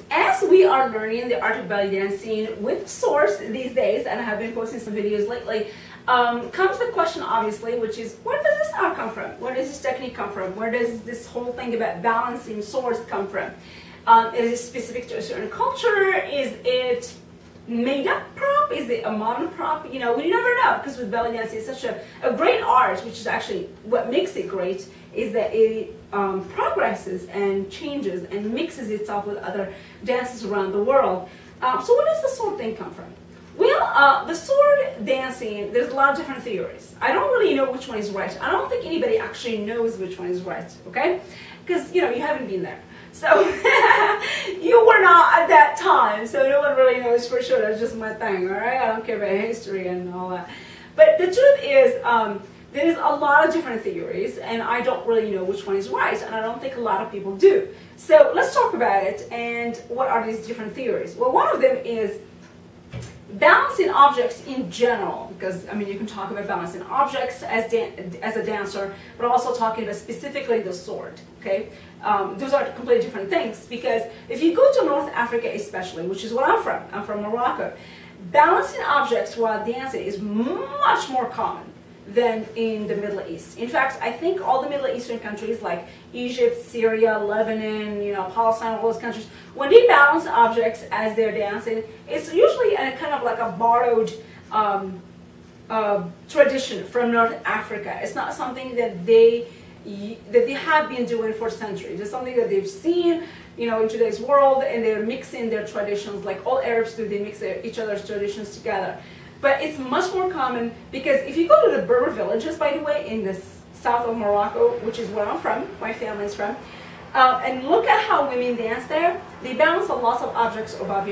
As we are learning the art of belly dancing with Source these days, and I have been posting some videos lately, comes the question obviously, which is, where does this art come from? Where does this technique come from? Where does this whole thing about balancing Source come from? Is it specific to a certain culture? Is it made up prop? Is it a modern prop? You know, we never know, because with belly dancing, it's such a great art, which is actually what makes it great, is that it progresses and changes and mixes itself with other dances around the world. So where does the sword thing come from? Well, the sword dancing, there's a lot of different theories. I don't really know which one is right. I don't think anybody actually knows which one is right, okay? Because, you know, you haven't been there. So, you were not at that time, so no one really knows for sure. That's just my thing, all right? I don't care about history and all that. But the truth is, there's a lot of different theories, and I don't really know which one is right, and I don't think a lot of people do. So let's talk about it, and what are these different theories? Well, one of them is balancing objects in general, because, I mean, you can talk about balancing objects as a dancer, but also talking about specifically the sword, okay? Those are completely different things, because if you go to North Africa especially, which is where I'm from Morocco, balancing objects while dancing is much more common than in the Middle East. In fact, I think all the Middle Eastern countries like Egypt, Syria, Lebanon, you know, Palestine, all those countries, when they balance objects as they're dancing, it's usually a kind of like a borrowed tradition from North Africa. It's not something that they have been doing for centuries. It's something that they've seen, you know, in today's world, and they're mixing their traditions like all Arabs do. They mix each other's traditions together. But it's much more common, because if you go to the Berber villages, by the way, in the south of Morocco, which is where I'm from, my family is from, and look at how women dance there. They balance a lot of objects above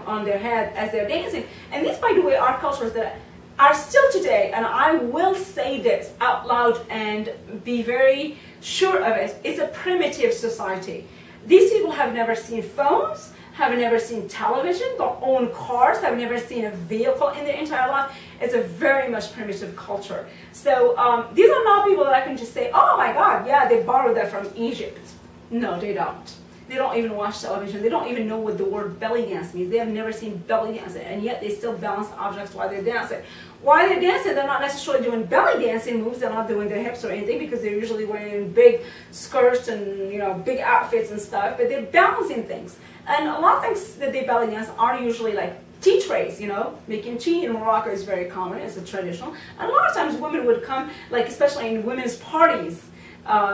on their head as they're dancing. And these, by the way, are cultures that are still today, and I will say this out loud and be very sure of it, it's a primitive society. These people have never seen phones, have never seen television, don't own cars, have never seen a vehicle in their entire life. It's a very much primitive culture. So these are not people that I can just say, oh my God, yeah, they borrowed that from Egypt. No, they don't. They don't even watch television. They don't even know what the word belly dance means. They have never seen belly dancing, and yet they still balance objects while they're dancing. While they're dancing, they're not necessarily doing belly dancing moves. They're not doing their hips or anything, because they're usually wearing big skirts and, you know, big outfits and stuff. But they're balancing things. And a lot of things that they belly dance are usually like tea trays, you know. Making tea in Morocco is very common. It's a traditional. And a lot of times women would come, like especially in women's parties.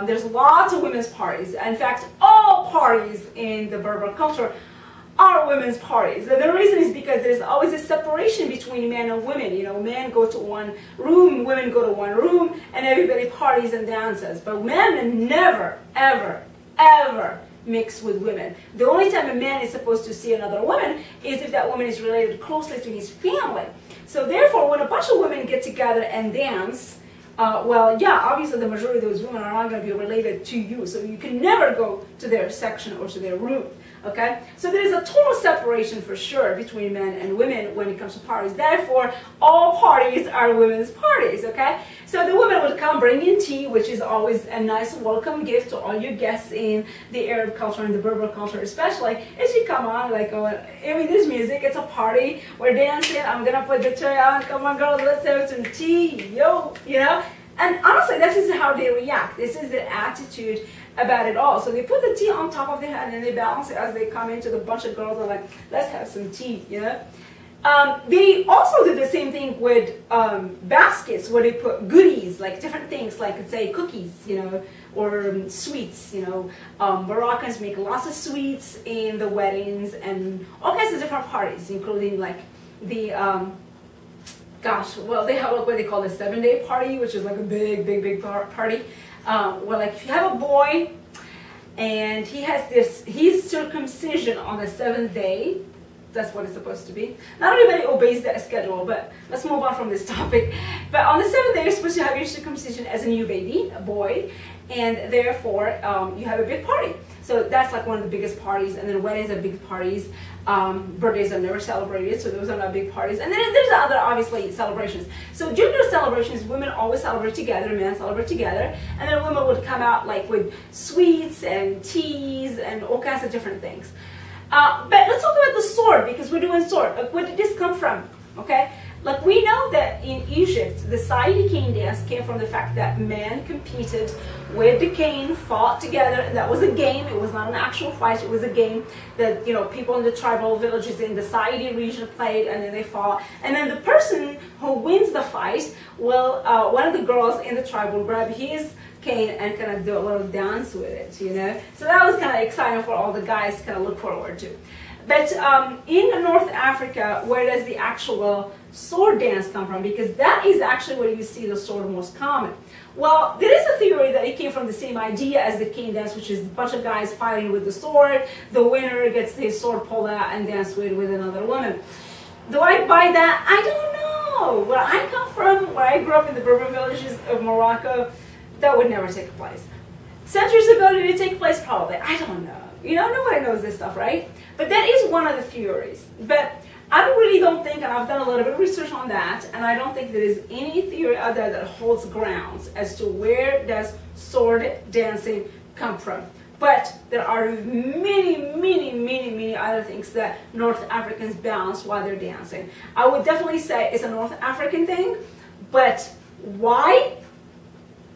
There's lots of women's parties. In fact, all parties in the Berber culture are women's parties. And the reason is because there's always a separation between men and women. You know, men go to one room, women go to one room, and everybody parties and dances. But men never, ever, ever mix with women. The only time a man is supposed to see another woman is if that woman is related closely to his family. So therefore, when a bunch of women get together and dance, well, yeah, obviously the majority of those women are not going to be related to you, so you can never go to their section or to their room, okay? So there is a total separation for sure between men and women when it comes to parties. Therefore, all parties are women's parties, okay? So the women would come bringing tea, which is always a nice welcome gift to all your guests in the Arab culture and the Berber culture especially. As you come on, like, I mean, there's music, it's a party, we're dancing, I'm gonna put the tray on, come on girls, let's have some tea, yo, you know? And honestly, this is how they react. This is their attitude about it all. So they put the tea on top of their head and they balance it as they come into the bunch of girls and like, let's have some tea, you know? They also do the same thing with baskets where they put goodies, like different things, like say cookies, you know, or sweets, you know. Moroccans make lots of sweets in the weddings and all kinds of different parties, including like the, gosh, well, they have what they call the 7-day party, which is like a big party. Well, like if you have a boy and he has his circumcision on the 7th day, that's what it's supposed to be. Not everybody obeys that schedule, but let's move on from this topic. But on the 7th day, you're supposed to have your circumcision as a new baby, a boy, and therefore you have a big party. So that's like one of the biggest parties, and then weddings are big parties. Birthdays are never celebrated, so those are not big parties. And then there's other, obviously, celebrations. So during those celebrations, women always celebrate together, men celebrate together, and then women would come out like with sweets and teas and all kinds of different things. But let's talk about the sword, because we're doing sword. Like, where did this come from? Okay, like we know that in Egypt, the Saidi cane dance came from the fact that men competed with the cane, fought together, and that was a game. It was not an actual fight. It was a game that, you know, people in the tribal villages in the Saidi region played, and then they fought. And then the person who wins the fight will, one of the girls in the tribe will grab his cane and kind of do a little dance with it, you know. So that was kind of exciting for all the guys to kind of look forward to. But in North Africa, where does the actual sword dance come from? Because that is actually where you see the sword most common. Well, there is a theory that it came from the same idea as the cane dance, which is a bunch of guys fighting with the sword. The winner gets his sword pulled out and dance with another woman. Do I buy that? I don't know. Where I come from, where I grew up in the Berber villages of Morocco, that would never take place. Centuries ago, did it take place? Probably. I don't know. You know, nobody knows this stuff, right? But that is one of the theories. But I really don't think, and I've done a little bit of research on that, and I don't think there is any theory out there that holds grounds as to where does sword dancing come from. But there are many other things that North Africans balance while they're dancing. I would definitely say it's a North African thing, but why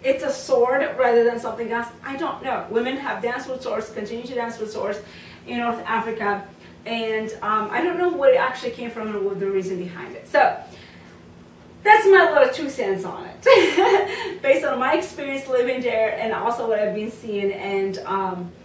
it's a sword rather than something else, I don't know. Women have danced with swords, continue to dance with swords in North Africa, and I don't know where it actually came from and what the reason behind it. So that's my little 2 cents on it, based on my experience living there and also what I've been seeing and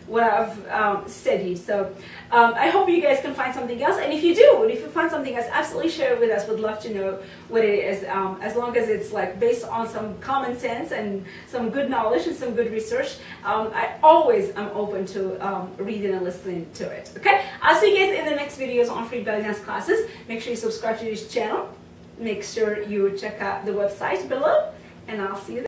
what I've studied. So I hope you guys can find something else, and if you do, and if you find something else, absolutely share it with us. Would love to know what it is, as long as it's like based on some common sense and some good knowledge and some good research. I always am open to reading and listening to it. Okay, I'll see you guys in the next videos on free belly dance classes. Make sure you subscribe to this channel. Make sure you check out the website below, and I'll see you there.